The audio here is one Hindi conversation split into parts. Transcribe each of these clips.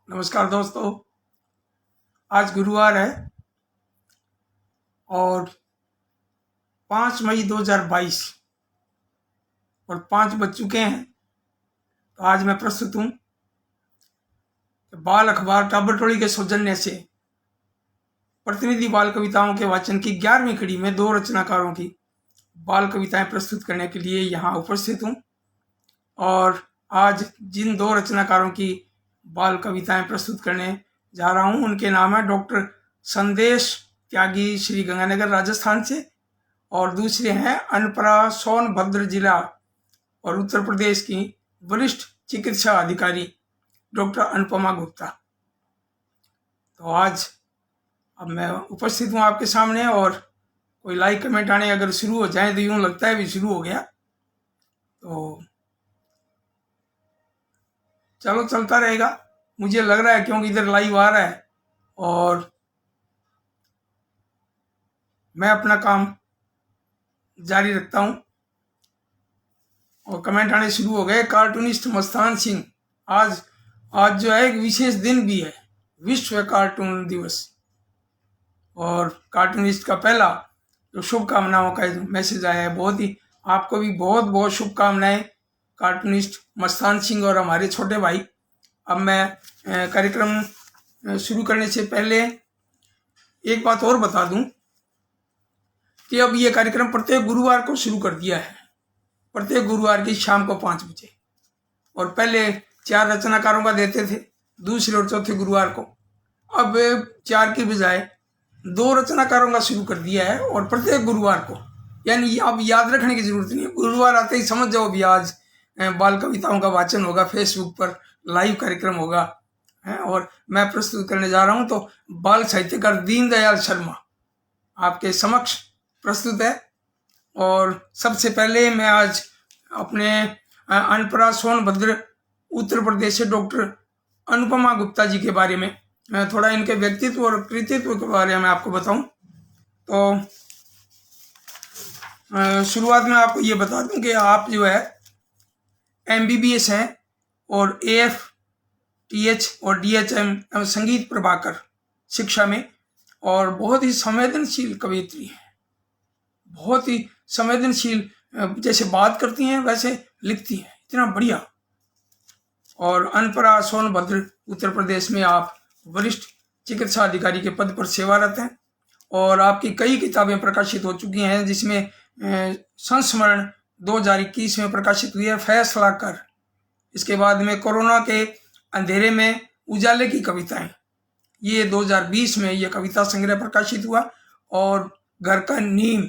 नमस्कार दोस्तों। आज गुरुवार है और 5 मई 2022 और 5 बज चुके हैं। तो आज मैं प्रस्तुत हूँ बाल अखबार टाबरटोली के सौजन्य से प्रतिनिधि बाल कविताओं के वाचन की 11वीं कड़ी में 2 रचनाकारों की बाल कविताएं प्रस्तुत करने के लिए यहाँ उपस्थित हूँ। और आज जिन 2 रचनाकारों की बाल कविताएं प्रस्तुत करने जा रहा हूँ उनके नाम है डॉक्टर संदेश त्यागी, श्री गंगानगर राजस्थान से, और दूसरे हैं अनपरा, सोनभद्र जिला और उत्तर प्रदेश की वरिष्ठ चिकित्सा अधिकारी डॉक्टर अनुपमा गुप्ता। तो आज अब मैं उपस्थित हूँ आपके सामने और कोई लाइक कमेंट आने अगर शुरू हो जाए तो यूँ लगता है भी शुरू हो गया, तो चलो चलता रहेगा। मुझे लग रहा है क्योंकि इधर लाइव आ रहा है और मैं अपना काम जारी रखता हूँ। और कमेंट आने शुरू हो गए। कार्टूनिस्ट मस्तान सिंह, आज जो है एक विशेष दिन भी है, विश्व कार्टून दिवस, और कार्टूनिस्ट का पहला जो शुभकामनाओं का मैसेज आया है, बहुत ही आपको भी बहुत बहुत शुभकामनाएं कार्टूनिस्ट मस्तान सिंह और हमारे छोटे भाई। अब मैं कार्यक्रम शुरू करने से पहले एक बात और बता दूं कि अब ये कार्यक्रम प्रत्येक गुरुवार को शुरू कर दिया है, प्रत्येक गुरुवार की शाम को 5 बजे। और पहले 4 रचनाकारों का देते थे दूसरे और चौथे गुरुवार को, अब 4 की बजाय 2 रचनाकारों का शुरू कर दिया है और प्रत्येक गुरुवार को। यानी अब याद रखने की जरूरत नहीं है, गुरुवार आते ही समझ जाओ भी आज बाल कविताओं का वाचन होगा, फेसबुक पर लाइव कार्यक्रम होगा और मैं प्रस्तुत करने जा रहा हूं। तो बाल साहित्यकार दीनदयाल शर्मा आपके समक्ष प्रस्तुत है। और सबसे पहले मैं आज अपने अनपरा, सोनभद्र, उत्तर प्रदेश से डॉक्टर अनुपमा गुप्ता जी के बारे में थोड़ा इनके व्यक्तित्व और कृतित्व के बारे में आपको बताऊं। तो शुरुआत में आपको ये बता दूं कि आप जो है MBBS हैं और AFTH और DHM संगीत प्रभाकर शिक्षा में, और बहुत ही संवेदनशील कवयित्री है, बहुत ही संवेदनशील, जैसे बात करती हैं वैसे लिखती हैं, इतना बढ़िया। और अनपरा, सोनभद्र, उत्तर प्रदेश में आप वरिष्ठ चिकित्सा अधिकारी के पद पर सेवारत हैं और आपकी कई किताबें प्रकाशित हो चुकी हैं, जिसमें संस्मरण 2021 में प्रकाशित हुई है, फैसला कर। इसके बाद में कोरोना के अंधेरे में उजाले की कविताएं, ये 2020 में ये कविता संग्रह प्रकाशित हुआ। और घर का नीम,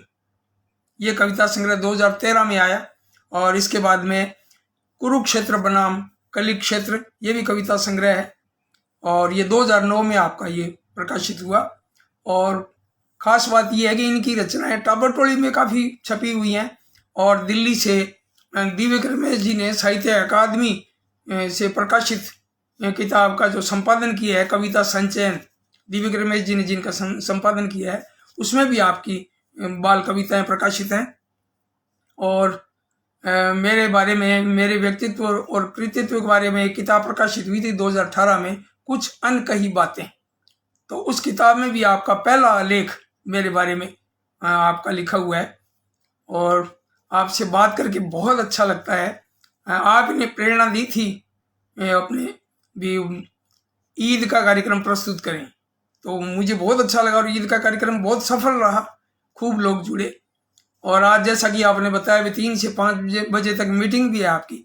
ये कविता संग्रह 2013 में आया। और इसके बाद में कुरुक्षेत्र बनाम कली क्षेत्र, ये भी कविता संग्रह है और ये 2009 में आपका ये प्रकाशित हुआ। और खास बात यह है कि इनकी रचनाएं टाबरटोली में काफ़ी छपी हुई हैं और दिल्ली से दिव्य रमेश जी ने साहित्य अकादमी से प्रकाशित किताब का जो संपादन किया है, कविता संचयन, दिव्य रमेश जी ने जिनका संपादन किया है, उसमें भी आपकी बाल कविताएं प्रकाशित हैं। और मेरे बारे में, मेरे व्यक्तित्व और कृतित्व के बारे में एक किताब प्रकाशित हुई थी 2018 में, कुछ अनकही बातें। तो उस किताब में भी आपका पहला लेख मेरे बारे में आपका लिखा हुआ है और आपसे बात करके बहुत अच्छा लगता है। आपने प्रेरणा दी थी अपने भी ईद का कार्यक्रम प्रस्तुत करें, तो मुझे बहुत अच्छा लगा और ईद का कार्यक्रम बहुत सफल रहा, खूब लोग जुड़े। और आज जैसा कि आपने बताया भी 3 से 5 बजे तक मीटिंग भी है आपकी,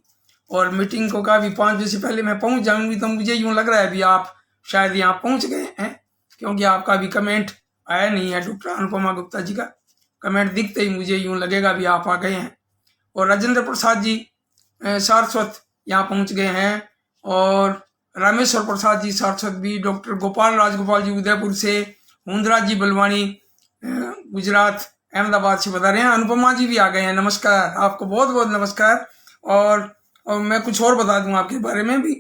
और मीटिंग को कहा भी 5 बजे से पहले मैं पहुंच जाऊंगी। तो मुझे यूँ लग रहा है भी आप शायद यहाँ पहुंच गए हैं, क्योंकि आपका अभी कमेंट आया नहीं है। डॉक्टर अनुपमा गुप्ता जी का कमेंट दिखते ही मुझे यूँ लगेगा भी आप आ गए हैं। और राजेंद्र प्रसाद जी सारस्वत यहाँ पहुँच गए हैं, और रामेश्वर प्रसाद जी सारस्वत भी, डॉक्टर गोपाल राजगोपाल जी उदयपुर से, हुंदराज जी बलवानी गुजरात अहमदाबाद से बता रहे हैं, अनुपमा जी भी आ गए हैं। नमस्कार, आपको बहुत बहुत नमस्कार। और मैं कुछ और बता दूं आपके बारे में भी।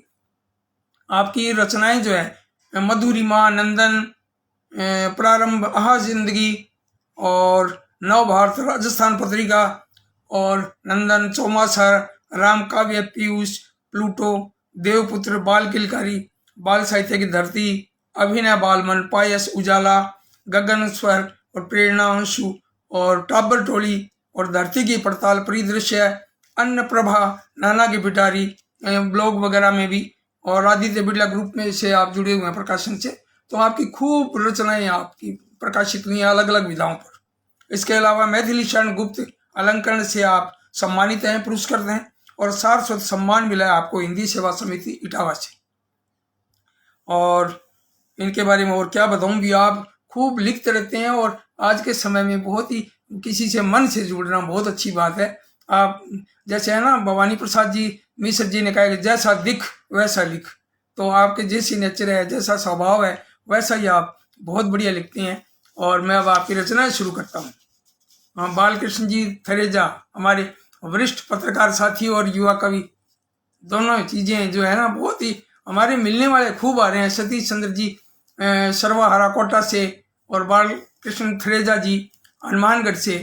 आपकी रचनाएं जो है मधुरिमा, नंदन, प्रारंभ, आहा जिंदगी और नव भारत राजस्थान पत्रिका और नंदन, चौमासर, राम काव्य, पीयूष, प्लूटो, देवपुत्र, बाल किलकारी बाल साहित्य की धरती, अभिनय बालमन, पायस उजाला, गगन स्वर और प्रेरणा अंशु और टाबर टोली और धरती की पड़ताल, परिदृश्य, अन्न प्रभा, नाना की पिटारी, ब्लॉग वगैरह में भी, और आदित्य बिरला ग्रुप में से आप जुड़े हुए हैं प्रकाशन से, तो आपकी खूब रचनाएं आपकी प्रकाशित हुई हैं अलग अलग विधाओं पर। इसके अलावा मैथिली शरण गुप्त अलंकरण से आप सम्मानित हैं, पुरस्कृत हैं, और सारस्वत सम्मान मिला है आपको हिंदी सेवा समिति इटावा से। और इनके बारे में और क्या बताऊं, भी आप खूब लिखते रहते हैं, और आज के समय में बहुत ही किसी से मन से जुड़ना बहुत अच्छी बात है। आप जैसे है ना, भवानी प्रसाद जी मिश्र जी ने कहा कि जैसा दिख वैसा लिख, तो आपके जैसी नेचर है, जैसा स्वभाव है, वैसा ही आप बहुत बढ़िया लिखते हैं। और मैं अब आपकी रचनाएं शुरू करता हूँ। बालकृष्ण जी थरेजा हमारे वरिष्ठ पत्रकार साथी और युवा कवि, दोनों चीजें जो है ना बहुत ही हमारे मिलने वाले खूब आ रहे हैं। सतीश चंद्र जी सर्वहारा कोटा से, और बालकृष्ण थरेजा जी हनुमानगढ़ से,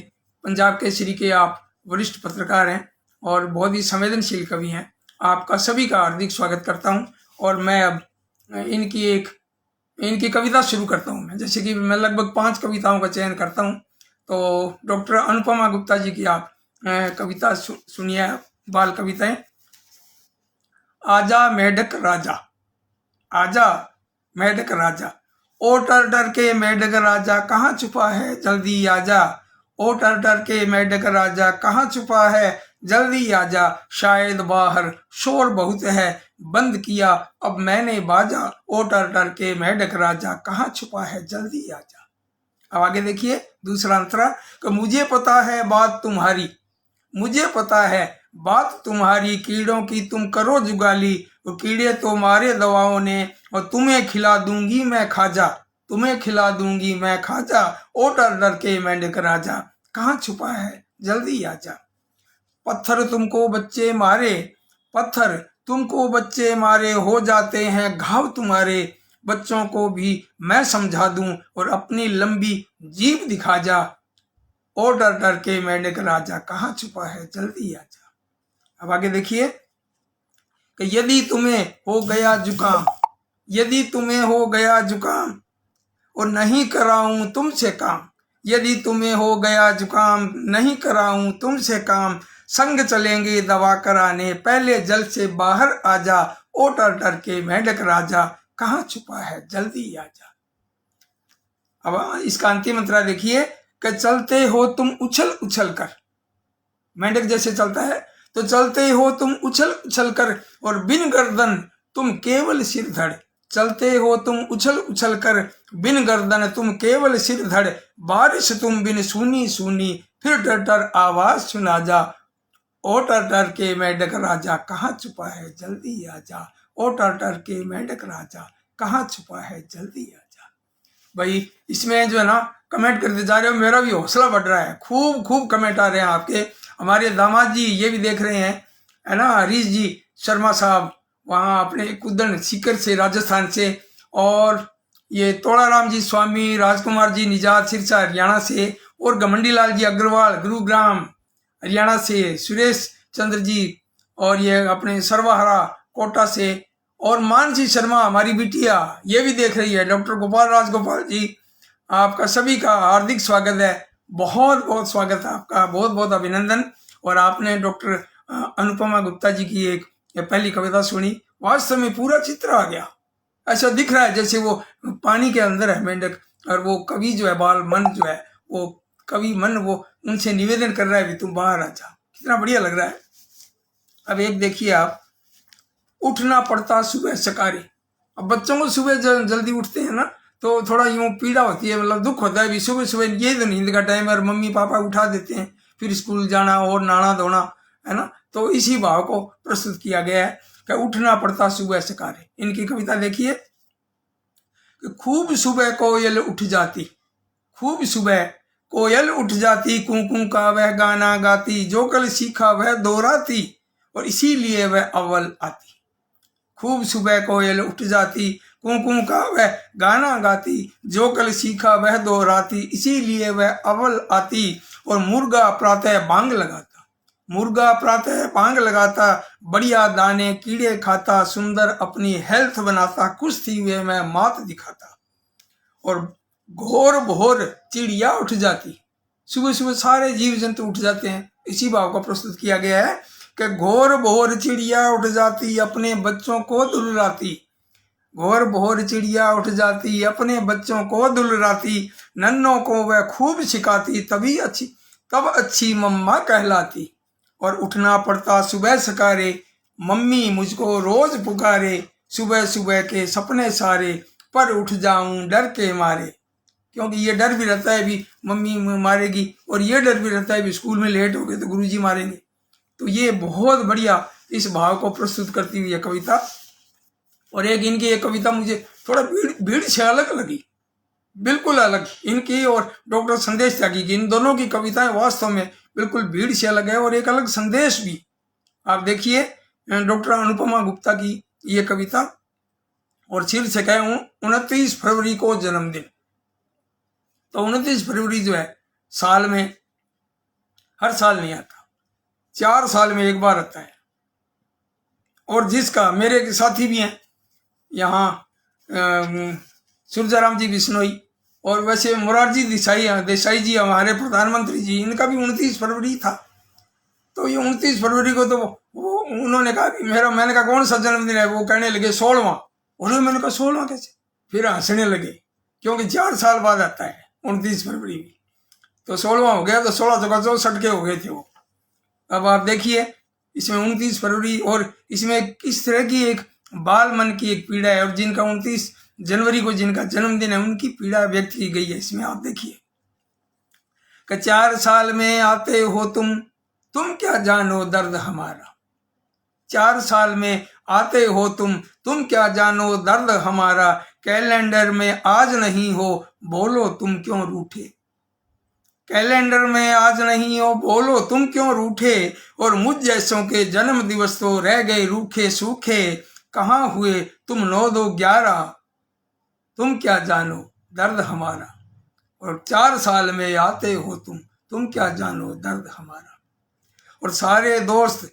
पंजाब केसरी के आप वरिष्ठ पत्रकार हैं और बहुत ही संवेदनशील कवि हैं। आपका सभी का हार्दिक स्वागत करता हूं। और मैं अब इनकी कविता शुरू करता हूं। मैं जैसे कि मैं लगभग 5 कविताओं का चयन करता हूं, तो डॉक्टर अनुपमा गुप्ता जी की आप कविता सुनिए, बाल कविताएं। आजा मेढक राजा, आजा मेढक राजा, ओ डर डर के मेढक राजा कहाँ छुपा है जल्दी आजा, ओ डर डर के मेढक राजा कहाँ छुपा है जल्दी आजा, शायद बाहर शोर बहुत है बंद किया अब मैंने बाजा, ओ डर डर के मेढक राजा कहाँ छुपा है जल्दी आजा। अब आगे देखिए दूसरा अंतरा, कि मुझे पता है बात तुम्हारी, मुझे पता है बात तुम्हारी, कीड़ों की तुम करो जुगाली, वो कीड़े तो मारे दवाओं ने, और तुम्हें खिला दूंगी मैं खाजा, तुम्हें खिला दूंगी मैं खाजा, ओ डर डर के मेंढक राजा कहाँ छुपा है जल्दी आजा। पत्थर तुमको बच्चे मारे, पत्थर तुमको बच्चे मारे, हो जाते हैं घाव तुम्हारे, बच्चों को भी मैं समझा दूं और अपनी लंबी जीभ दिखा जा, ओ डर डर के मेंढक राजा कहाँ छुपा है जल्दी आजा। अब आगे देखिए, कि यदि तुम्हें हो गया जुकाम, यदि तुम्हें हो गया जुकाम और नहीं कराऊं तुमसे काम, यदि तुम्हें हो गया जुकाम नहीं कराऊं तुमसे काम, संग चलेंगे दवा कराने पहले जल से बाहर आजा, ओ डर डर के मेंढक राजा कहाँ छुपा है जल्दी आजा। अब इसका अंतिम मंत्र देखिए, कि चलते हो तुम उछल उछल कर, मेंढक जैसे चलता है तो चलते हो तुम उछल उछल कर, और बिन गर्दन तुम केवल सिर धड़, चलते हो तुम उछल उछल कर बिन गर्दन तुम केवल सिर धड़, बारिश तुम बिन सूनी सूनी फिर डर डर आवाज सुना जा, ओ डर डर के मेंढक राजा कहाँ छुपा है जल्दी आजा, ओ डर डर के मेंढक राजा कहाँ छुपा है जल्दी आजा। भाई इसमें जो है ना कमेंट करते जा रहे हो, मेरा भी हौसला बढ़ रहा है, खूब खूब कमेंट आ रहे हैं आपके। हमारे दामाद जी ये भी देख रहे हैं, है ना, हरीश जी शर्मा साहब वहाँ अपने कुदन सीकर से राजस्थान से, और ये तोड़ाराम जी स्वामी, राजकुमार जी निजात सिरसा हरियाणा से, और घमंडी लाल जी अग्रवाल गुरुग्राम हरियाणा से, सुरेश चंद्र जी और ये अपने सर्वहारा कोटा से, और मानसी शर्मा हमारी बिटिया ये भी देख रही है, डॉक्टर गोपाल राजगोपाल जी आपका सभी का हार्दिक स्वागत है, बहुत बहुत स्वागत है आपका, बहुत बहुत अभिनंदन। और आपने डॉक्टर अनुपमा गुप्ता जी की एक पहली कविता सुनी, वास्तव में पूरा चित्र आ गया, ऐसा दिख रहा है जैसे वो पानी के अंदर है मेंढक, और वो कवि जो है बाल मन जो है वो कवि मन वो उनसे निवेदन कर रहा है भी तुम बाहर आ जा, कितना बढ़िया लग रहा है। अब एक देखिए आप, उठना पड़ता सुबह सकारे। अब बच्चों को सुबह जल्दी उठते हैं ना तो थोड़ा यूं पीड़ा होती है, मतलब दुख होता है भी सुबह सुबह, ये तो नींद का टाइम है और मम्मी पापा उठा देते हैं, फिर स्कूल जाना और नहाना धोना, है ना, तो इसी भाव को प्रस्तुत किया गया है कि उठना पड़ता सुबह सकारे। इनकी कविता देखिए, कि खूब सुबह कोयल उठ जाती, खूब सुबह कोयल उठ जाती, कुंकू का वह गाना गाती, जो कल सीखा वह दोहराती और इसीलिए वह अव्वल आती। खूब सुबह कोयल उठ जाती, कुंकू का वह गाना गाती, जो कल सीखा वह दोहराती, इसीलिए वह अव्वल आती, और मुर्गा प्रातः बांग लगाता, मुर्गा प्रातः पांग लगाता, बढ़िया दाने कीड़े खाता, सुंदर अपनी हेल्थ बनाता, कुश्ती हुए मैं मात दिखाता। और घोर भोर चिड़िया उठ जाती, सुबह सुबह सारे जीव जंतु उठ जाते हैं। इसी भाव को प्रस्तुत किया गया है कि घोर भोर चिड़िया उठ जाती, अपने बच्चों को दुलराती। घोर भोर चिड़िया उठ जाती, अपने बच्चों को दुलराती, नन्हों को वह खूब सिखाती, तब अच्छी मम्मा कहलाती। और उठना पड़ता सुबह सकारे, मम्मी मुझको रोज पुकारे, सुबह सुबह के सपने सारे, पर उठ जाऊं डर के मारे। क्योंकि ये डर भी रहता है भी मम्मी मारेगी, और ये डर भी रहता है भी स्कूल में लेट हो गए तो गुरुजी मारेंगे। तो ये बहुत बढ़िया इस भाव को प्रस्तुत करती हुई है कविता। और एक इनकी एक कविता मुझे थोड़ा भीड़ से अलग लगी, बिल्कुल अलग इनकी और डॉक्टर संदेश त्यागी की। इन दोनों की कविताएं वास्तव में बिल्कुल भीड़ से अलग है और एक अलग संदेश भी। आप देखिए डॉक्टर अनुपमा गुप्ता की ये कविता, और शीर्षक है 29 फरवरी को जन्मदिन। तो 29 फरवरी जो है साल में हर साल नहीं आता, 4 साल में एक बार आता है। और जिसका मेरे साथी भी हैं यहाँ सूरजाराम जी बिश्नोई, और वैसे मोरारजी देसाई जी हमारे प्रधानमंत्री जी, इनका भी 29 फरवरी था। तो ये 29 फरवरी को तो वो उन्होंने कहा कि मैंने कहा कौन सा जन्मदिन है? वो कहने लगे 16वां। उन्होंने मैंने कहा 16वां कैसे? फिर हंसने लगे, क्योंकि 4 साल बाद आता है 29 फरवरी भी। तो 16वां हो गया, तो 16 जगह 64 के हो गए थे वो। अब आप देखिए इसमें 29 फरवरी, और इसमें किस तरह की एक बाल मन की एक पीड़ा है, और जिनका 29 जनवरी को जिनका जन्मदिन है उनकी पीड़ा व्यक्त की गई है इसमें। आप देखिए कि 4 साल में आते हो तुम क्या जानो दर्द हमारा। 4 साल में आते हो तुम क्या जानो दर्द हमारा। कैलेंडर में आज नहीं हो, बोलो तुम क्यों रूठे। कैलेंडर में आज नहीं हो, बोलो तुम क्यों रूठे। और मुझ जैसों के जन्म दिवस तो रह गए रूखे सूखे। कहाँ हुए तुम 9-2-11, तुम क्या जानो दर्द हमारा। और 4 साल में आते हो तुम क्या जानो दर्द हमारा। और सारे दोस्त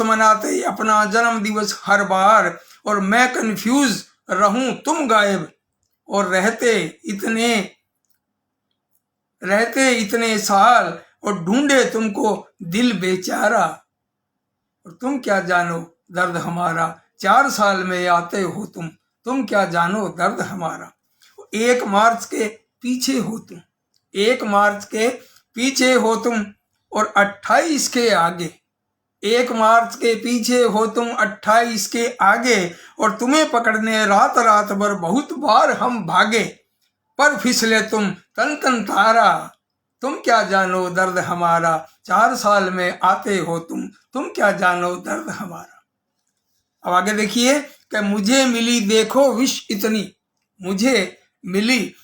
मनाते अपना जन्म दिवस हर बार। और मैं कंफ्यूज रहूं तुम गायब, और रहते इतने साल, और ढूंढे तुमको दिल बेचारा। और तुम क्या जानो दर्द हमारा। 4 साल में आते हो तुम क्या जानो दर्द हमारा। 1 मार्च के पीछे हो तुम, 1 मार्च के पीछे हो तुम, और 28 के आगे। 1 मार्च के पीछे हो तुम, 28 के आगे। और तुम्हें पकड़ने रात रात भर बहुत बार हम भागे, पर फिसले तुम तन तारा। तुम क्या जानो दर्द हमारा। 4 साल में आते हो तुम क्या जानो दर्द हमारा। अब आगे देखिए कि मुझे मिली देखो विश इतनी, मुझे मिली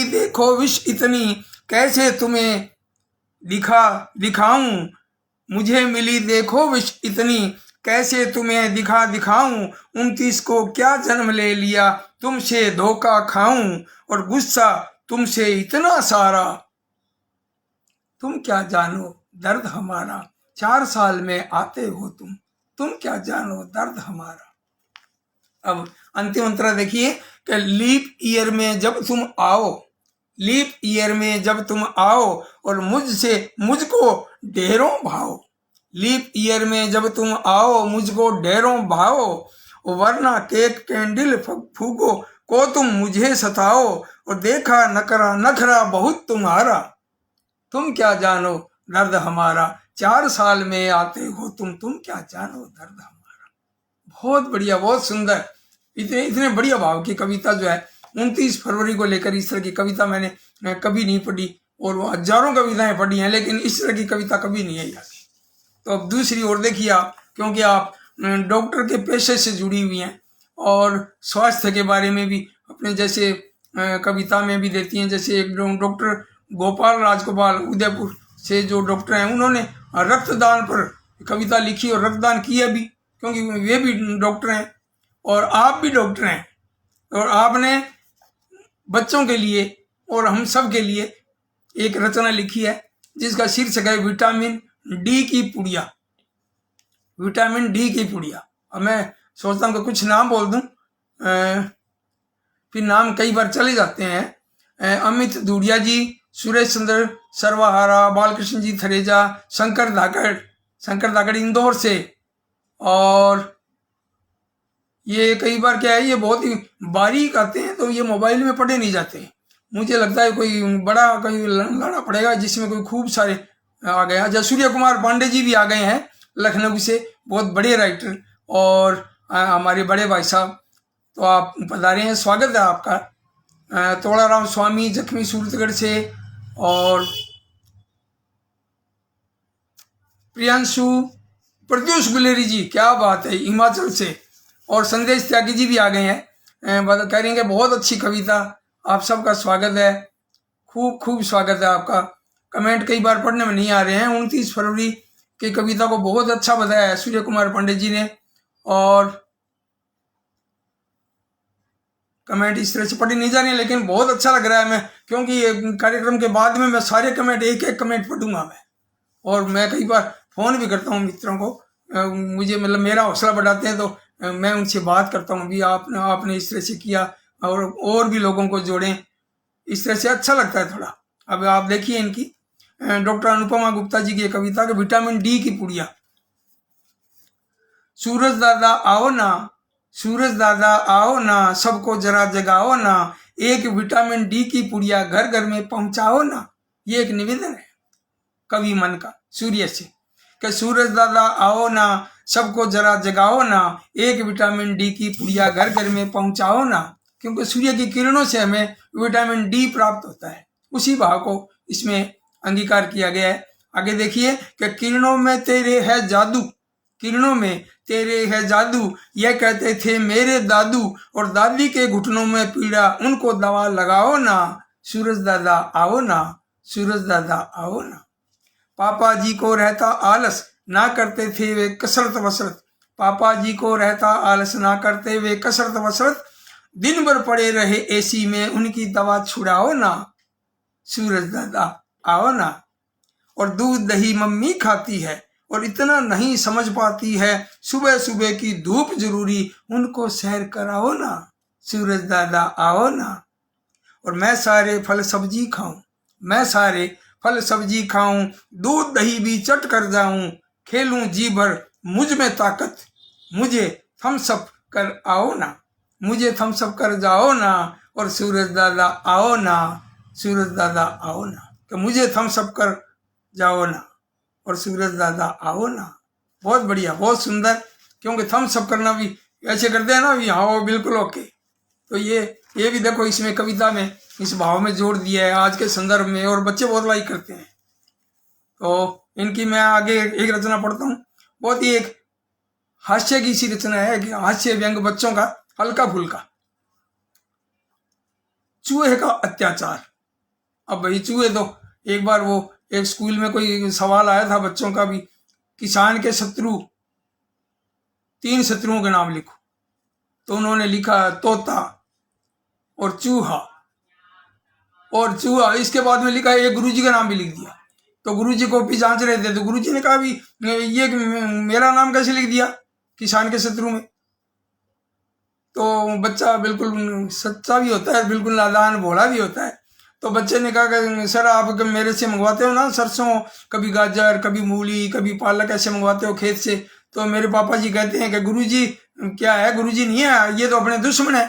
देखो विश इतनी, कैसे तुम्हें दिखाऊं। मुझे मिली देखो विश इतनी, कैसे तुम्हें दिखाऊं। 29 को क्या जन्म ले लिया, तुमसे धोखा खाऊं। और गुस्सा तुमसे इतना सारा, तुम क्या जानो दर्द हमारा। 4 साल में आते हो तुम क्या जानो दर्द हमारा। अब अंतिम अंतरा देखिए कि लीप ईयर में जब तुम आओ, और मुझको ढेरों भाओ। लीप ईयर में जब तुम आओ, मुझको ढेरों भाओ। वरना केक कैंडल फूको को तुम मुझे सताओ। और देखा नखरा बहुत तुम्हारा, तुम क्या जानो दर्द हमारा। 4 साल में आते हो तुम क्या जानो दर्द हमारा। बहुत बढ़िया, बहुत सुंदर, इतने बढ़िया भाव की कविता जो है 29 फरवरी को लेकर। इस तरह की कविता मैंने कभी नहीं पढ़ी, और वो हजारों कविताएं पढ़ी हैं, लेकिन इस तरह की कविता कभी नहीं आई आती। तो अब दूसरी ओर देखिए आप, क्योंकि आप डॉक्टर के पेशे से जुड़ी हुई हैं और स्वास्थ्य के बारे में भी अपने जैसे कविता में भी देती हैं। जैसे एक डॉक्टर गोपाल राजगोपाल उदयपुर से जो डॉक्टर हैं, उन्होंने रक्तदान पर कविता लिखी और रक्तदान किया भी, क्योंकि वे भी डॉक्टर हैं और आप भी डॉक्टर हैं। और आपने बच्चों के लिए और हम सब के लिए एक रचना लिखी है जिसका शीर्षक है विटामिन डी की पुड़िया। विटामिन डी की पुड़िया। अब मैं सोचता हूँ कि कुछ नाम बोल दूं, फिर नाम कई बार चले जाते हैं। अमित धूड़िया जी, सुरेश चंद्र सर्वाहारा, बालकृष्ण जी थरेजा, शंकर धाकड़ इंदौर से। और ये कई बार क्या है, ये बहुत ही बारीक आते हैं तो ये मोबाइल में पढ़े नहीं जाते। मुझे लगता है कोई बड़ा कोई लाना पड़ेगा जिसमें कोई खूब सारे आ गए। अच्छा, सूर्य कुमार पांडे जी भी आ गए हैं लखनऊ से, बहुत बड़े राइटर और हमारे बड़े भाई साहब, तो आप पधारे हैं, स्वागत है आपका। तोड़ाराम स्वामी जख्मी सूरतगढ़ से, और प्रियांशु प्रत्युष गुलेरी जी, क्या बात है, हिमाचल से। और संदेश त्यागी जी भी आ गए हैं, कह रहे हैं कि बहुत अच्छी कविता। आप सबका स्वागत है, खूब खूब स्वागत है आपका। कमेंट कई बार पढ़ने में नहीं आ रहे हैं। 29 फरवरी की कविता को बहुत अच्छा बताया है सूर्य कुमार पांडे जी ने, और कमेंट इस तरह से पढ़े नहीं जा रहे हैं, लेकिन बहुत अच्छा लग रहा है मैं, क्योंकि ये कार्यक्रम के बाद में मैं सारे कमेंट एक एक कमेंट पढ़ूंगा मैं। और मैं कई बार फोन भी करता हूँ मित्रों को, मुझे मतलब मेरा हौसला बढ़ाते हैं, तो मैं उनसे बात करता हूँ भी आपने इस तरह से किया, और भी लोगों को जोड़ें, इस तरह से अच्छा लगता है थोड़ा। अब आप देखिए इनकी डॉक्टर अनुपमा गुप्ता जी की कविता के विटामिन डी की पुड़िया। सूरज दादा आओ ना, सूरज दादा आओ ना, सबको जरा जगाओ ना, एक विटामिन डी की पुड़िया घर घर में पहुंचाओ ना। ये एक निवेदन है कवि मन का सूर्य से, कि सूरज दादा आओ ना, सबको जरा जगाओ ना, एक विटामिन डी की पुड़िया घर घर में पहुंचाओ ना। क्योंकि सूर्य की किरणों से हमें विटामिन डी प्राप्त होता है, उसी भाव को इसमें अंगीकार किया गया है। आगे देखिए कि किरणों में तेरे है जादू, किरणों में तेरे है जादू, यह कहते थे मेरे दादू, और दादी के घुटनों में पीड़ा, उनको दवा लगाओ ना, सूरज दादा आओ ना, सूरज दादा आओ ना। पापा जी को रहता आलस, ना करते थे वे कसरत वसरत, पापा जी को रहता आलस, ना करते वे कसरत वसरत, दिन भर पड़े रहे एसी में, उनकी दवा छुड़ाओ ना, सूरज दादा आओ ना। और दूध दही मम्मी खाती है, और इतना नहीं समझ पाती है, सुबह सुबह की धूप जरूरी, उनको सैर कराओ ना, सूरज दादा आओ ना। और मैं सारे फल सब्जी खाऊं, मैं सारे फल सब्जी खाऊं, दूध दही भी चट कर जाऊं, खेलूं जी भर मुझ में ताकत, मुझे थम्सअप कर आओ ना, मुझे थम्सअप कर जाओ ना, और सूरज दादा आओ ना, सूरज दादा आओ ना, कि मुझे थम्सअप कर जाओ ना, और सूरज दादा आओ ना। बहुत बढ़िया, बहुत सुंदर, क्योंकि थम्सअप करना भी ऐसे करते हैं ना भी, हाँ वो बिल्कुल ओके। तो ये भी देखो इसमें कविता में इस भाव में जोड़ दिया है आज के संदर्भ में, और बच्चे बहुत लाइक करते हैं। तो इनकी मैं आगे एक रचना पढ़ता हूँ, बहुत ही एक हास्य की सी रचना है, कि हास्य व्यंग बच्चों का हल्का फुल्का। चूहे का अत्याचार। अब भाई चूहे तो, एक बार वो एक स्कूल में कोई सवाल आया था बच्चों का भी, किसान के शत्रु 3 शत्रुओं के नाम लिखो। तो उन्होंने लिखा तोता और चूहा और चूहा, इसके बाद में लिखा एक गुरुजी का नाम भी लिख दिया। तो गुरुजी को भी जांच रहे थे, तो गुरुजी ने कहा भी ये मेरा नाम कैसे लिख दिया किसान के शत्रु में। तो बच्चा बिल्कुल सच्चा भी होता है, बिल्कुल नादान भोला भी होता है। तो बच्चे ने कहा कि सर आप मेरे से मंगवाते हो ना सरसों, कभी गाजर, कभी मूली, कभी पालक, ऐसे मंगवाते हो खेत से। तो मेरे पापा जी कहते हैं कि गुरुजी क्या है, गुरुजी नहीं है, ये तो अपने दुश्मन है।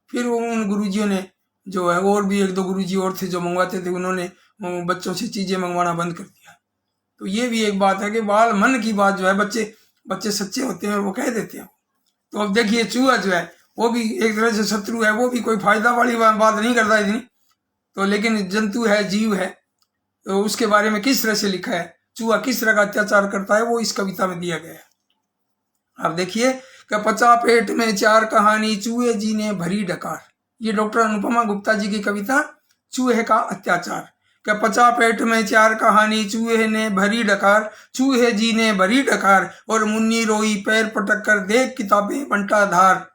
फिर उन गुरुजियों ने जो है, और भी 1-2 गुरुजी और थे जो मंगवाते थे, उन्होंने बच्चों से चीजें मंगवाना बंद कर दिया। तो ये भी एक बात है कि बाल मन की बात जो है, बच्चे सच्चे होते हैं और वो कह देते हैं। तो अब देखिए चूहा जो है वो भी एक तरह से शत्रु है, वो भी कोई फायदा वाली बात नहीं करता इतनी, तो लेकिन जंतु है, जीव है, तो उसके बारे में किस तरह से लिखा है, चूहा किस तरह का अत्याचार करता है, वो इस कविता में दिया गया है। अब देखिए कि 50 पेट में 4 कहानी, चूहे जी ने भरी डकार। ये डॉक्टर अनुपमा गुप्ता जी की कविता चूहे का अत्याचार। कि 50 पेट में 4 कहानी, चूहे ने भरी डकार, चूहे जी ने भरी डकार, और मुन्नी रोई पैर पटक कर, देख किताबें बंटा धार,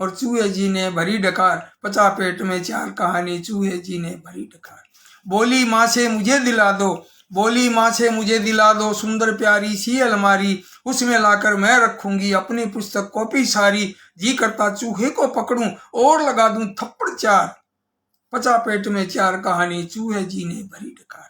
और चूहे जी ने भरी डकार। 50 पेट में 4 कहानी, चूहे जी ने भरी डकार। बोली माँ से मुझे दिला दो, बोली माँ से मुझे दिला दो सुंदर प्यारी सी अलमारी, उसमें लाकर मैं रखूंगी अपनी पुस्तक कॉपी सारी। जी करता चूहे को पकड़ूं और लगा दूं थप्पड़ चार, पचा पेट में चार कहानी चूहे जी ने भरी डकार।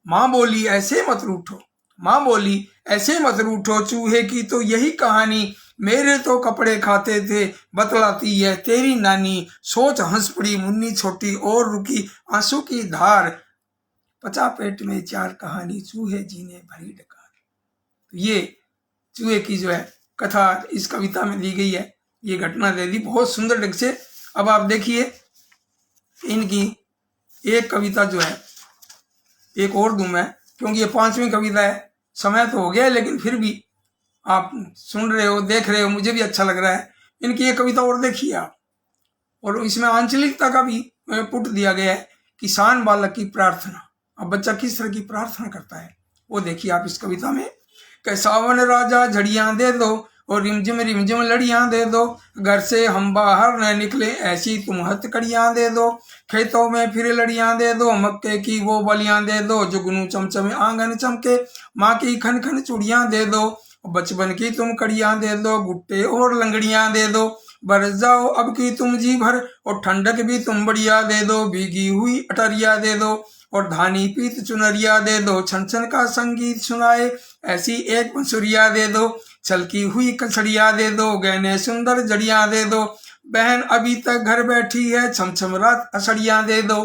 माँ बोली ऐसे मत रूठो, माँ बोली ऐसे मत रूठो, चूहे की तो यही कहानी, मेरे तो कपड़े खाते थे बतलाती है तेरी नानी। सोच हंस पड़ी मुन्नी छोटी और रुकी आंसू की धार, पचा पेट में चार कहानी चूहे जी ने भरी डकार। तो ये चूहे की जो है कथा इस कविता में दी गई है, ये घटना दे दी बहुत सुंदर ढंग से। अब आप देखिए इनकी एक कविता जो है एक और दूं मैं, क्योंकि ये 5वीं कविता है, समय तो हो गया लेकिन फिर भी आप सुन रहे हो देख रहे हो मुझे भी अच्छा लग रहा है। इनकी एक कविता और देखिए आप, और इसमें आंचलिकता का भी पुट दिया गया है, किसान बालक की प्रार्थना। अब बच्चा किस तरह की प्रार्थना करता है वो देखिए आप इस कविता में। कैसावन राजा झड़ियां दे दो और रिमझिम लड़ियां दे दो, घर से हम बाहर न निकले ऐसी तुम हथकड़ियां दे दो, खेतों में फिर लड़ियां दे दो मक्के की वो बलियां दे दो, जुगनू चमचमे आंगन चमके माँ की खन खन चूड़ियां दे दो, बचपन की तुम कड़ियां दे दो गुट्टे और लंगड़ियां दे दो, बरस जाओ अब की तुम जी भर और ठंडक भी तुम बढ़िया दे दो, भीगी हुई अटरिया दे दो और धानी पीत चुनरिया दे दो, छन छन का संगीत सुनाए ऐसी एक बंसुरिया दे दो, छलकी हुई कछड़िया दे दो गहने सुंदर जड़िया दे दो, बहन अभी तक घर बैठी है छम छम रात असड़िया दे दो।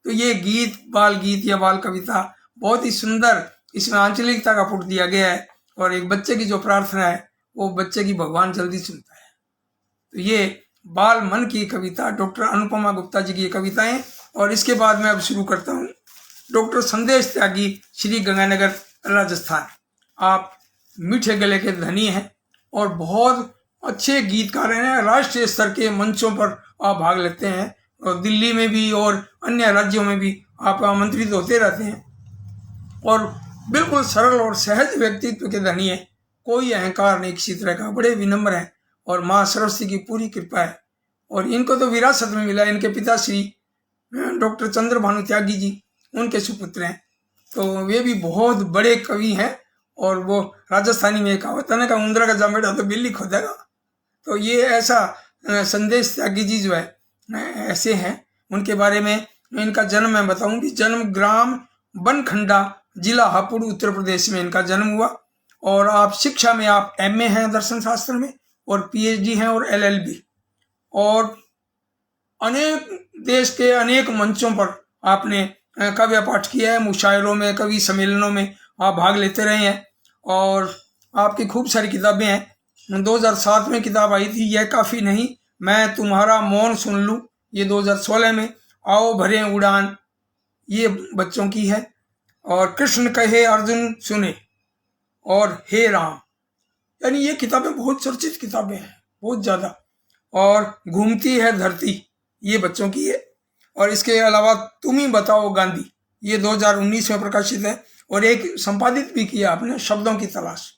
तो ये गीत बाल गीत या बाल कविता बहुत ही सुंदर, इसमें आंचलिकता का पुट दिया गया है और एक बच्चे की जो प्रार्थना है वो बच्चे की भगवान जल्दी सुनता है। तो ये बाल मन की कविता डॉक्टर अनुपमा गुप्ता जी की ये कविताएं। और इसके बाद मैं अब शुरू करता हूँ डॉक्टर संदेश त्यागी, श्री गंगानगर राजस्थान। आप मीठे गले के धनी हैं और बहुत अच्छे गीतकार हैं, राष्ट्रीय स्तर के मंचों पर आप भाग लेते हैं और दिल्ली में भी और अन्य राज्यों में भी आप आमंत्रित होते रहते हैं और बिल्कुल सरल और सहज व्यक्तित्व के धनी है, कोई अहंकार नहीं किसी तरह का, बड़े विनम्र हैं और माँ सरस्वती की पूरी कृपा है। और इनको तो विरासत में मिला, इनके पिता श्री डॉक्टर चंद्र भानु त्यागी जी उनके सुपुत्र हैं, तो वे भी बहुत बड़े कवि हैं। और वो राजस्थानी में कहावत है ना, उंदरा का जामेड़ा तो बिल्ली खोदेगा, तो ये ऐसा संदेश त्यागी जी जो है ऐसे हैं। उनके बारे में इनका जन्म मैं बताऊं कि जन्म ग्राम बनखंडा जिला हापुड़ उत्तर प्रदेश में इनका जन्म हुआ। और आप शिक्षा में आप MA हैं दर्शन शास्त्र में और PhD हैं और LLB, और अनेक देश के अनेक मंचों पर आपने काव्य पाठ किया है, मुशायरों में कवि सम्मेलनों में आप भाग लेते रहे हैं और आपकी खूब सारी किताबें हैं। 2007 में किताब आई थी यह काफ़ी नहीं, मैं तुम्हारा मौन सुन लूँ, ये 2016 में आओ भरे उड़ान ये बच्चों की है, और कृष्ण कहे अर्जुन सुने और हे राम, यानी ये किताबें बहुत चर्चित किताबें हैं बहुत ज़्यादा। और घूमती है धरती ये बच्चों की है, और इसके अलावा तुम ही बताओ गांधी ये 2019 में प्रकाशित है, और एक संपादित भी किया आपने शब्दों की तलाश।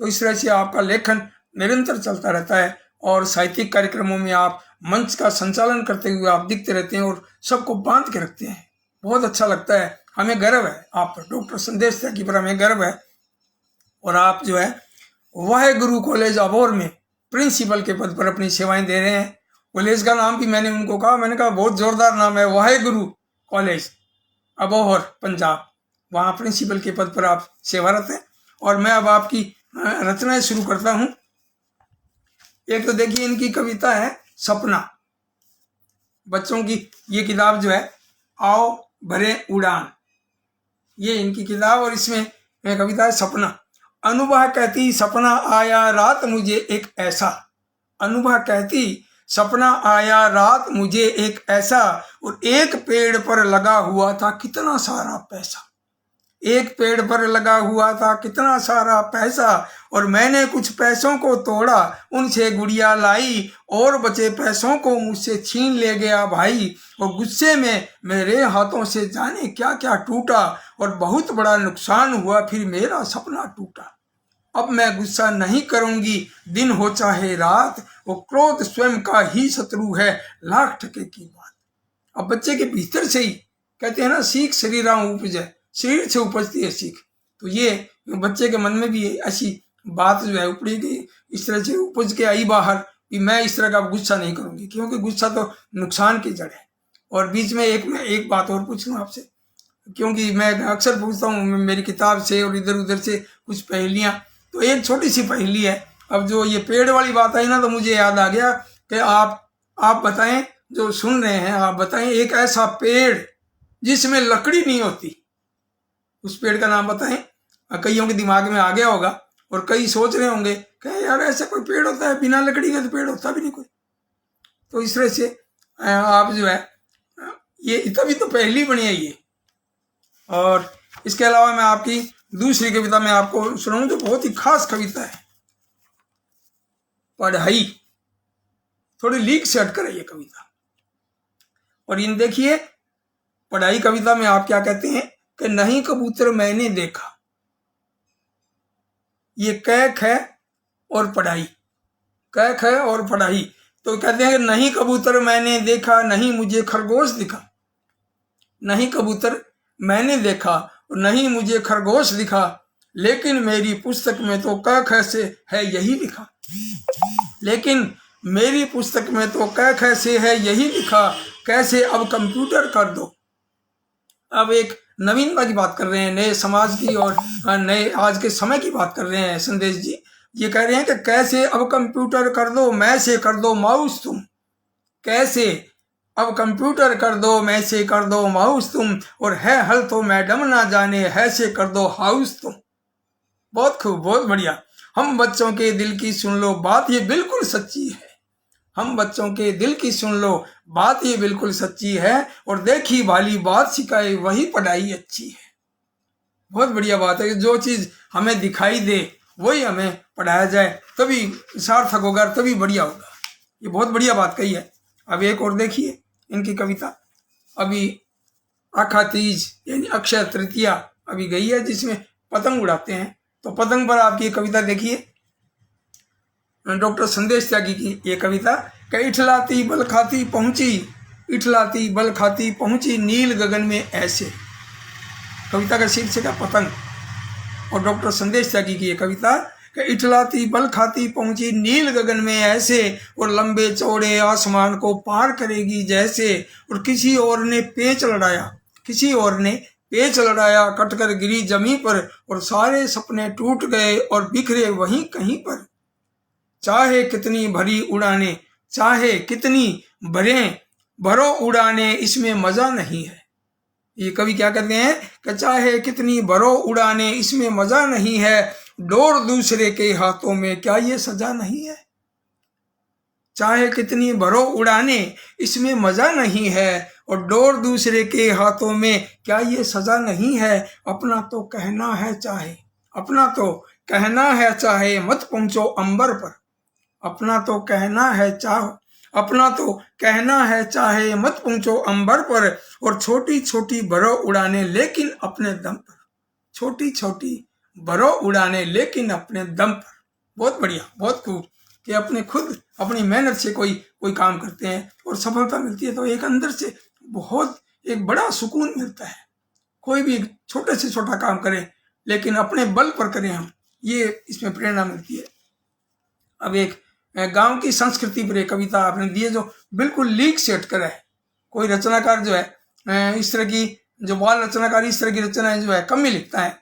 तो इस तरह से आपका लेखन निरंतर चलता रहता है और साहित्यिक कार्यक्रमों में आप मंच का संचालन करते हुए आप दिखते रहते हैं और सबको बांध के रखते हैं, बहुत अच्छा लगता है, हमें गर्व है आप पर, डॉक्टर संदेश त्यागी पर हमें गर्व है। और आप जो है वाहेगुरु कॉलेज अबोहर में प्रिंसिपल के पद पर अपनी सेवाएं दे रहे हैं। कॉलेज का नाम भी मैंने उनको कहा, मैंने कहा बहुत जोरदार नाम है, वाहेगुरु कॉलेज अबोहर पंजाब, वहाँ प्रिंसिपल के पद पर आप सेवारत हैं। और मैं अब आपकी रचनाएं शुरू करता हूँ। एक तो देखिए इनकी कविता है सपना, बच्चों की ये किताब जो है आओ भरे उड़ान, ये इनकी किताब, और इसमें कविता है सपना। अनुभा कहती सपना आया रात मुझे एक ऐसा, अनुभा कहती सपना आया रात मुझे एक ऐसा, और एक पेड़ पर लगा हुआ था कितना सारा पैसा, एक पेड़ पर लगा हुआ था कितना सारा पैसा, और मैंने कुछ पैसों को तोड़ा उनसे गुड़िया लाई, और बचे पैसों को मुझसे छीन ले गया भाई, और गुस्से में मेरे हाथों से जाने क्या क्या टूटा, और बहुत बड़ा नुकसान हुआ फिर मेरा सपना टूटा। अब मैं गुस्सा नहीं करूंगी दिन हो चाहे रात, वो क्रोध स्वयं का ही शत्रु है लाख टके की बात। अब बच्चे के भीतर से ही कहते हैं ना, सीख शरीरां उपजै, शरीर से उपजती है सीख। तो ये बच्चे के मन में भी ऐसी बात जो है उपड़ी गई, इस तरह से उपज के आई बाहर कि मैं इस तरह का गुस्सा नहीं करूंगी, क्योंकि गुस्सा तो नुकसान की जड़ है। और बीच में मैं एक बात और पूछ लूँ आपसे, क्योंकि मैं अक्सर पूछता हूँ मेरी किताब से और इधर उधर से कुछ पहेलियाँ। तो एक छोटी सी पहेली है, अब जो ये पेड़ वाली बात आई ना, तो मुझे याद आ गया कि आप बताएं, जो सुन रहे हैं आप बताएं, एक ऐसा पेड़ जिसमें लकड़ी नहीं होती, उस पेड़ का नाम बताएं। कईयों के दिमाग में आ गया होगा और कई सोच रहे होंगे कि यार ऐसा कोई पेड़ होता है, बिना लकड़ी के तो पेड़ होता भी नहीं कोई। तो इस तरह से आप जो है ये तभी तो पहली बनी है ये। और इसके अलावा मैं आपकी दूसरी कविता में आपको सुनाऊं जो बहुत ही खास कविता है, पढ़ाई। थोड़ी लीक से हटकर है ये कविता। और इन देखिए, पढ़ाई कविता में आप क्या कहते हैं कि नहीं कबूतर मैंने देखा, ये कैक है और पढ़ाई, कैक है और पढ़ाई। तो कहते हैं कि नहीं कबूतर मैंने देखा, नहीं मुझे खरगोश दिखा, नहीं कबूतर मैंने देखा और नहीं मुझे खरगोश दिखा, लेकिन मेरी पुस्तक में तो क ख से है यही लिखा, लेकिन मेरी पुस्तक में तो क ख से है यही लिखा, कैसे अब कंप्यूटर कर दो। अब एक नवीनता की बात कर रहे हैं, नए समाज की और नए आज के समय की बात कर रहे हैं संदेश जी। ये कह रहे हैं कि कैसे अब कंप्यूटर कर दो, मैं से कर दो माउस तुम, कैसे अब कंप्यूटर कर दो, मैं से कर दो माउस तुम, और है हल तो मैडम ना जाने, है से कर दो हाउस तुम। बहुत खूब, बहुत बढ़िया। हम बच्चों के दिल की सुन लो बात ये बिल्कुल सच्ची है, हम बच्चों के दिल की सुन लो बात ये बिल्कुल सच्ची है, और देखी भाली बात सिखाए वही पढ़ाई अच्छी है। बहुत बढ़िया बात है कि जो चीज हमें दिखाई दे वही हमें पढ़ाया जाए, तभी सार्थक होगा, तभी बढ़िया होगा। ये बहुत बढ़िया बात कही है। अब एक और देखिए इनकी कविता। अभी आखा तीज यानी अक्षय तृतीया अभी गई है, जिसमें पतंग उड़ाते हैं। तो पतंग पर आपकी कविता देखिए, डॉक्टर संदेश त्यागी की ये कविता कि इठलाती बल खाती पहुंची, इठलाती बल खाती पहुंची नील गगन में ऐसे। कविता का शीर्षक है पतंग। और डॉक्टर संदेश त्यागी की ये कविता कि इठलाती बल खाती पहुंची नील गगन में ऐसे, और लंबे चौड़े आसमान को पार करेगी जैसे, और किसी और ने पेच लड़ाया, किसी और ने पेच लड़ाया, कटकर गिरी जमी पर, और सारे सपने टूट गए और बिखरे वहीं कहीं पर। चाहे कितनी भरी उड़ाने, चाहे कितनी भरो उड़ाने, इसमें मजा नहीं है। ये कवि क्या कहते हैं कि चाहे कितनी भरो उड़ाने, इसमें मजा नहीं है, डोर दूसरे के हाथों में क्या ये सजा नहीं है। चाहे कितनी भरो उड़ाने, इसमें मजा नहीं है, और डोर दूसरे के हाथों में क्या ये सजा नहीं है। अपना तो कहना है चाहे, अपना तो कहना है चाहे मत पहुंचो अंबर पर, अपना तो कहना है चाहे, अपना तो कहना है चाहे मत पहुंचो अंबर पर, और छोटी छोटी भरो उड़ाने लेकिन अपने दम पर, छोटी छोटी भरो उड़ाने लेकिन अपने दम पर। बहुत बढ़िया, बहुत खूब कि अपने खुद अपनी मेहनत से कोई काम करते हैं और सफलता मिलती है, तो एक अंदर से बहुत एक बड़ा सुकून मिलता है। कोई भी छोटे से छोटा काम करें लेकिन अपने बल पर करें हम, ये इसमें प्रेरणा मिलती है। अब एक गांव की संस्कृति पर एक कविता आपने दी है जो बिल्कुल लीक से हटकर है। कोई रचनाकार जो है इस तरह की, जो बाल रचनाकार इस तरह की रचनाएं जो है कम ही लिखता है।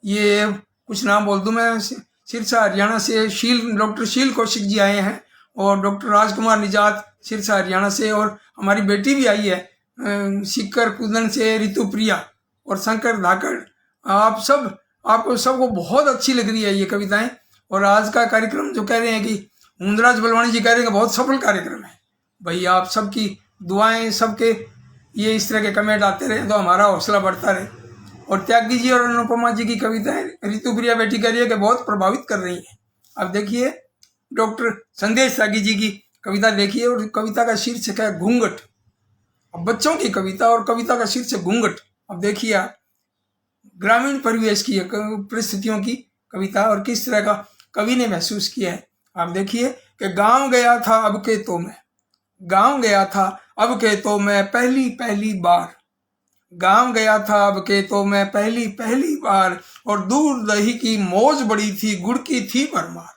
ये कुछ नाम बोल दूं मैं, सिरसा हरियाणा से डॉक्टर शील कौशिक जी आए हैं, और डॉक्टर राजकुमार निजात सिरसा हरियाणा से, और हमारी बेटी भी आई है सीकर कूदन से ऋतु प्रिया और शंकर धाकड़। आपको सबको बहुत अच्छी लग रही है ये कविताएं। और आज का कार्यक्रम जो कह रहे हैं कि मुंदराज बलवानी जी कह रहे हैं बहुत सफल कार्यक्रम है। भाई आप सबकी दुआएं, सबके ये इस तरह के कमेंट आते रहे तो हमारा हौसला बढ़ता रहे। और त्यागी जी और अनुपमा जी की कविताएं ऋतु प्रिया बेटी कह रही है कि बहुत प्रभावित कर रही है। अब देखिए डॉक्टर संदेश त्यागी जी की कविता देखिए, और कविता का शीर्षक है घूंघट। अब बच्चों की कविता और कविता का शीर्षक घूंघट। अब देखिए आप ग्रामीण परिवेश की परिस्थितियों की कविता और किस तरह का कवि ने महसूस किया है। आप देखिए कि गांव गया था अब के तो मैं, गांव गया था अब के तो मैं पहली पहली बार, गाँव गया था अब के तो मैं पहली पहली बार, और दूध दही की मौज बड़ी थी, गुड़ की थी भरमार।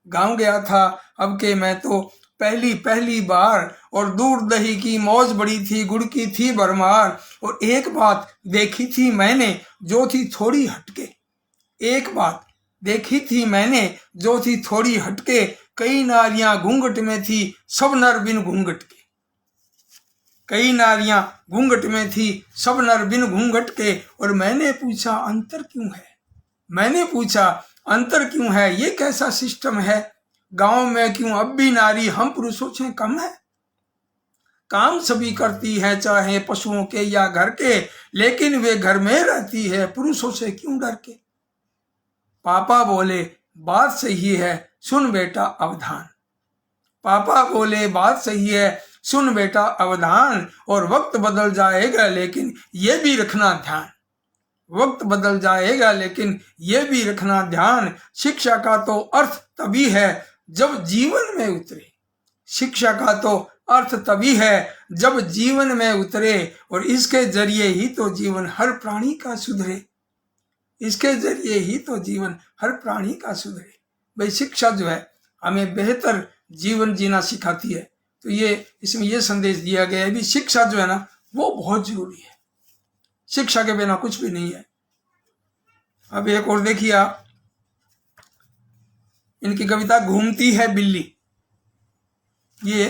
गाँव गया था अब के मैं तो पहली पहली बार, और दूध दही की मौज बड़ी थी, गुड़ की थी भरमार। और एक बात देखी थी मैंने जो थी थोड़ी हटके, एक बात देखी थी मैंने जो थी थोड़ी हटके, कई नारियां घूंघट में थी सब नर बिन घूंघट के। कई नारियां घूंघट में थी सब नर बिन घूंघट के। और मैंने पूछा अंतर क्यों है, मैंने पूछा अंतर क्यों है, ये कैसा सिस्टम है, गांव में क्यों अब भी नारी हम पुरुषों से कम है। काम सभी करती है चाहे पशुओं के या घर के, लेकिन वे घर में रहती है पुरुषों से क्यों डर के। पापा बोले बात सही है सुन बेटा अवधान, पापा बोले बात सही है सुन बेटा अवधान। और वक्त बदल जाएगा लेकिन ये भी रखना ध्यान, वक्त बदल जाएगा लेकिन ये भी रखना ध्यान। शिक्षा का तो अर्थ तभी है जब जीवन में उतरे, शिक्षा का तो अर्थ तभी है जब जीवन में उतरे। और इसके जरिए ही तो जीवन हर प्राणी का सुधरे, इसके जरिए ही तो जीवन हर प्राणी का सुधरे। भाई शिक्षा जो है हमें बेहतर जीवन जीना सिखाती है। तो ये इसमें ये संदेश दिया गया है भी शिक्षा जो है ना वो बहुत जरूरी है, शिक्षा के बिना कुछ भी नहीं है। अब एक और देखिए आप, इनकी कविता घूमती है बिल्ली। ये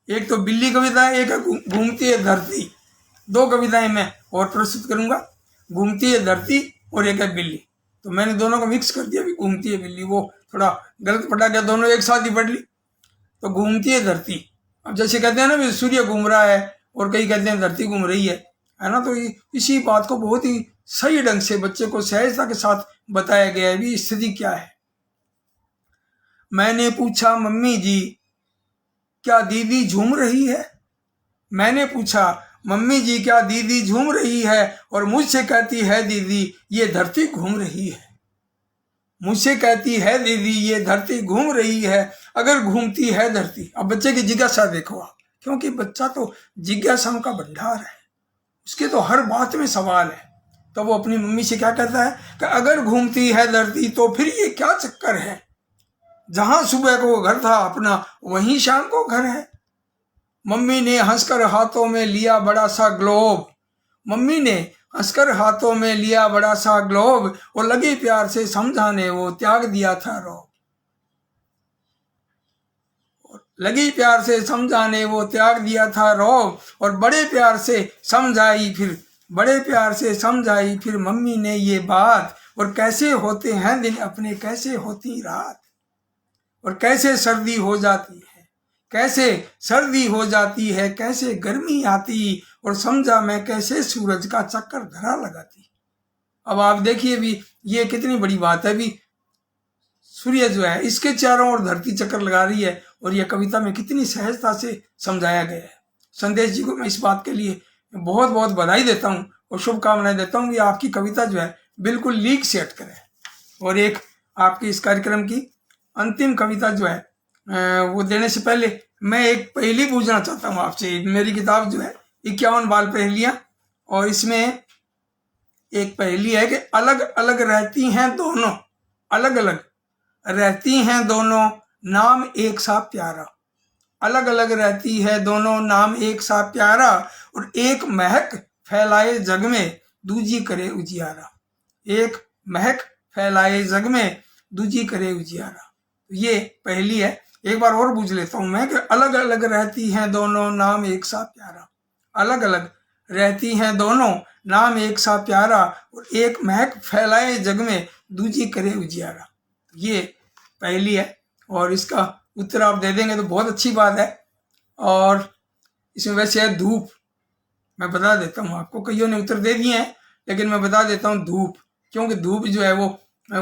एक तो बिल्ली कविता है, एक घूमती है धरती। दो कविताएं मैं और प्रस्तुत करूंगा, घूमती है धरती और एक है बिल्ली। तो मैंने दोनों को मिक्स कर दिया, भी घूमती है बिल्ली वो थोड़ा गलत पटा गया, दोनों एक साथ ही पढ़ ली। तो घूमती है धरती, अब जैसे कहते हैं ना भी सूर्य घूम रहा है और कई कहते हैं धरती घूम रही है ना। तो इसी बात को बहुत ही सही ढंग से बच्चे को सहजता के साथ बताया गया है भी स्थिति क्या है। मैंने पूछा मम्मी जी क्या दीदी झूम रही है, मैंने पूछा मम्मी जी क्या दीदी झूम रही है, और मुझसे कहती है दीदी ये धरती घूम रही है, मुझसे कहती है दीदी ये धरती घूम रही है। अगर घूमती है धरती, अब बच्चे की जिज्ञासा देखो आप, क्योंकि बच्चा तो जिज्ञासाओं का भंडार है, उसके तो हर बात में सवाल है। तो वो अपनी मम्मी से क्या कहता है कि अगर घूमती है धरती तो फिर ये क्या चक्कर है, जहां सुबह को घर था अपना वहीं शाम को घर है। मम्मी ने हंसकर हाथों में लिया बड़ा सा ग्लोब, मम्मी ने हंसकर हाथों में लिया बड़ा सा ग्लोब, और लगी प्यार से समझाने वो त्याग दिया था रौब, लगी प्यार से समझाने वो त्याग दिया था रौब। और बड़े प्यार से समझाई फिर, बड़े प्यार से समझाई फिर मम्मी ने ये बात, और कैसे होते हैं दिन अपने कैसे होती रात, और कैसे सर्दी हो जाती है, कैसे सर्दी हो जाती है, कैसे गर्मी आती, और समझा मैं कैसे सूरज का चक्कर धरा लगाती। अब आप देखिए भी ये कितनी बड़ी बात है भी, सूर्य जो है इसके चारों ओर धरती चक्कर लगा रही है, और यह कविता में कितनी सहजता से समझाया गया है। संदेश जी को मैं इस बात के लिए बहुत बहुत बधाई देता हूँ और शुभकामनाएं देता हूँ कि आपकी कविता जो है बिल्कुल लीक से हटकर है। और एक आपकी इस कार्यक्रम की अंतिम कविता जो है वो देने से पहले मैं एक पहेली पूछना चाहता हूँ आपसे। मेरी किताब जो है 51 बाल पहेलियां, और इसमें एक पहेली है कि अलग अलग रहती हैं दोनों, अलग अलग रहती हैं दोनों नाम एक सा प्यारा, अलग अलग रहती है दोनों नाम एक सा प्यारा, और एक महक फैलाए जग में दूजी करे उजियारा, एक महक फैलाए जग में दूजी करे उजियारा। ये पहेली है, एक बार और पूछ लेता हूं मैं कि अलग अलग रहती हैं दोनों नाम एक सा प्यारा, अलग अलग रहती हैं दोनों नाम एक सा प्यारा, और एक महक फैलाए जग में दूजी करे उजियारा। ये पहेली है और इसका उत्तर आप दे देंगे तो बहुत अच्छी बात है। और इसमें वैसे है धूप, मैं बता देता हूँ आपको, कईयों ने उत्तर दे दिए हैं लेकिन मैं बता देता हूँ धूप, क्योंकि धूप जो है वो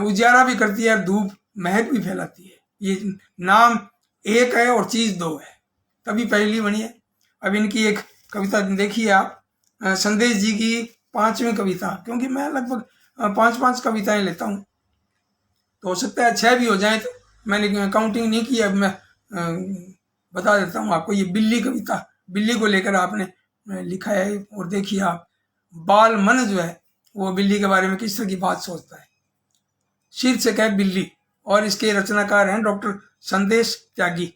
उजियारा भी करती है, धूप महक भी फैलाती है। ये नाम एक है और चीज दो है, तभी पहेली बनी है। अब इनकी एक कविता देखिए आप, संदेश जी की 5वीं कविता, क्योंकि मैं लगभग 5-5 कविताएं लेता हूँ, तो हो सकता है 6 भी हो जाए, तो मैंने काउंटिंग नहीं की। अब मैं बता देता हूँ आपको, ये बिल्ली कविता, बिल्ली को लेकर आपने लिखा है। और देखिए आप, बाल मन जो है वो बिल्ली के बारे में किस तरह की बात सोचता है। शीर्षक है बिल्ली और इसके रचनाकार हैं डॉक्टर संदेश त्यागी।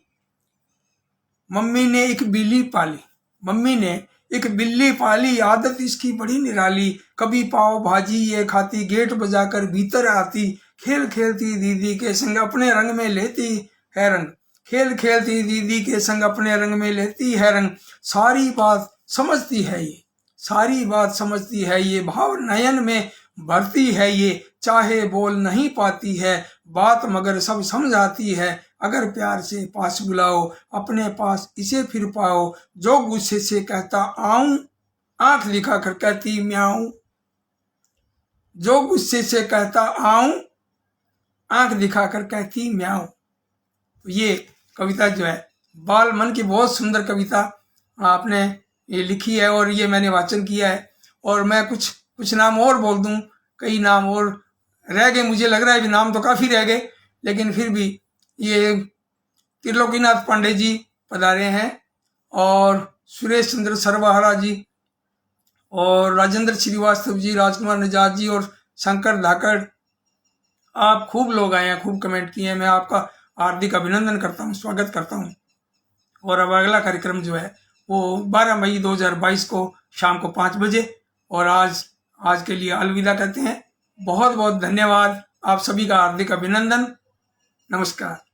मम्मी ने एक बिल्ली पाली, मम्मी ने एक बिल्ली पाली, आदत इसकी बड़ी निराली। कभी पाव भाजी ये खाती, गेट बजाकर भीतर आती, खेल खेलती दीदी के संग अपने रंग में लेती है रंग, खेल खेलती दीदी के संग अपने रंग में लेती है रंग। सारी बात समझती है ये, सारी बात समझती है ये, भाव नयन में भरती है ये, चाहे बोल नहीं पाती है बात मगर सब समझाती है। अगर प्यार से पास बुलाओ अपने पास इसे फिर पाओ, जो गुस्से से कहता आऊं आंख दिखा कर कहती म्याऊं, जो गुस्से से कहता आऊं आंख दिखाकर कहती म्याऊं। तो ये कविता जो है बाल मन की बहुत सुंदर कविता आपने ये लिखी है और ये मैंने वाचन किया है। और मैं कुछ नाम और बोल दूं, कई नाम और रह गए, मुझे लग रहा है भी नाम तो काफ़ी रह गए, लेकिन फिर भी ये त्रिलोकीनाथ पांडे जी पधारे हैं और सुरेश चंद्र सरवाहरा जी और राजेंद्र श्रीवास्तव जी, राजकुमार निजात जी और शंकर धाकड़, आप खूब लोग आए हैं, खूब कमेंट किए हैं। मैं आपका हार्दिक अभिनंदन करता हूँ, स्वागत करता हूँ। और अब अगला कार्यक्रम जो है वो 12 मई 2022 को शाम को 5 बजे। और आज के लिए अलविदा कहते हैं। बहुत बहुत धन्यवाद, आप सभी का हार्दिक अभिनंदन, नमस्कार।